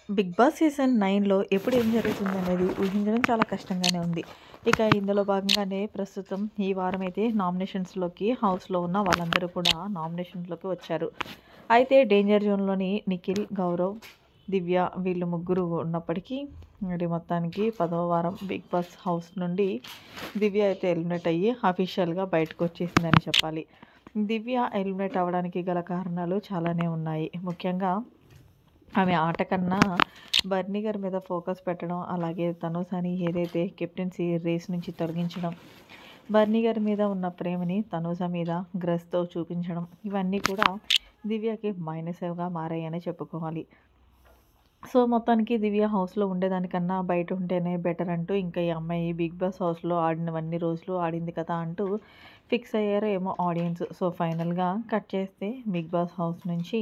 Big boss season 9లో ఎప్పుడు ఏం జరుగుతుందనేది ఊహించడం చాలా కష్టంగానే ఉంది. ఇక ఇందులో భాగంగానే ప్రస్తుతం ఈ వారం అయితే నామినేషన్స్‌లోకి హౌస్‌లో ఉన్న వాళ్ళందరూ కూడా నామినేషన్స్‌లోకి వచ్చారు. అయితే డేంజర్ జోన్‌లోని నిఖిల్, గౌరవ్, దివ్య వీళ్ళు ముగ్గురు ఉన్నప్పటికీ మరి మొత్తానికి 10వ వారం బిగ్ బాస్ హౌస్ నుండి దివ్య అయితే ఎలిమినేట్ అయ్యి అఫీషియల్‌గా బయటకొచ్చేసిందని చెప్పాలి. దివ్య ఎలిమినేట్ అవ్వడానికి గల కారణాలు చాలానే ఉన్నాయి. ముఖ్యంగా ఆమె ఆట కన్నా బర్నీ గారి మీద ఫోకస్ పెట్టడం, అలాగే తనూసాని ఏదైతే కెప్టెన్సీ రేస్ నుంచి తొలగించడం, బర్నీ గారి మీద ఉన్న ప్రేమని తనూజ మీద గ్రస్తో చూపించడం, ఇవన్నీ కూడా దివ్యకి మైనస్‌గా మారాయనే చెప్పుకోవాలి. సో, మొత్తానికి దివ్య హౌస్‌లో ఉండేదానికన్నా బయట ఉంటేనే బెటర్ అంటూ ఇంకా ఈ అమ్మాయి బిగ్ బాస్ హౌస్‌లో ఆడినవన్నీ రోజులు ఆడింది కదా అంటూ ఫిక్స్ అయ్యారో ఏమో ఆడియన్స్. సో, ఫైనల్‌గా కట్ చేస్తే బిగ్ బాస్ హౌస్ నుంచి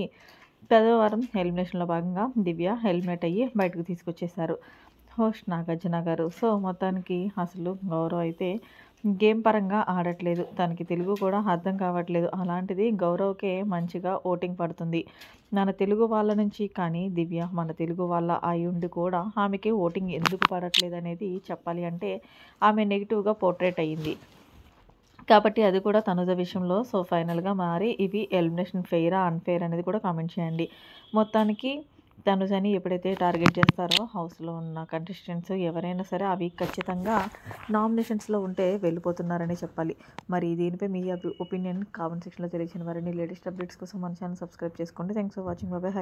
10వ వారం ఎలిమినేషన్‌లో భాగంగా దివ్య ఎలిమినేట్ అయ్యి బయటకు తీసుకొచ్చేసారు హోస్ట్ నాగార్జున గారు. సో, మొత్తానికి అసలు గౌరవ్ అయితే గేమ్ పరంగా ఆడట్లేదు. తనకి తెలుగు కూడా అర్థం కావట్లేదు. అలాంటిది గౌరవ్‌కే మంచిగా ఓటింగ్ పడుతుంది. మన తెలుగు వాళ్ళ నుంచి కానీ దివ్య మన తెలుగు వాళ్ళ అయ్యుండి కూడా ఆమెకి ఓటింగ్ ఎందుకు పడట్లేదనేది చెప్పాలి అంటే ఆమె నెగిటివ్‌గా పోర్ట్రేట్ అయ్యింది. కాబట్టి అది కూడా తనుజ విషయంలో సో, ఫైనల్‌గా మరి ఇవి ఎలిమినేషన్ ఫెయిరా? అన్‌ఫెయిర్ అనేది కూడా కామెంట్ చేయండి. మొత్తానికి తనుజని ఎప్పుడైతే టార్గెట్ చేస్తారో హౌస్‌లో ఉన్న కంటెస్టెంట్స్ ఎవరైనా సరే ఆ వీక్ ఖచ్చితంగా నామినేషన్స్‌లో ఉంటే వెళ్ళిపోతున్నారనే చెప్పాలి. మరి దీనిపై మీ ఒపీనియన్ కామెంట్ సెక్షన్‌లో తెలియచేయండి. మరిన్ని లేటెస్ట్ అప్డేట్స్ కోసం మన ఛానల్ సబ్స్క్రైబ్ చేసుకోండి. Thanks for watching. By by.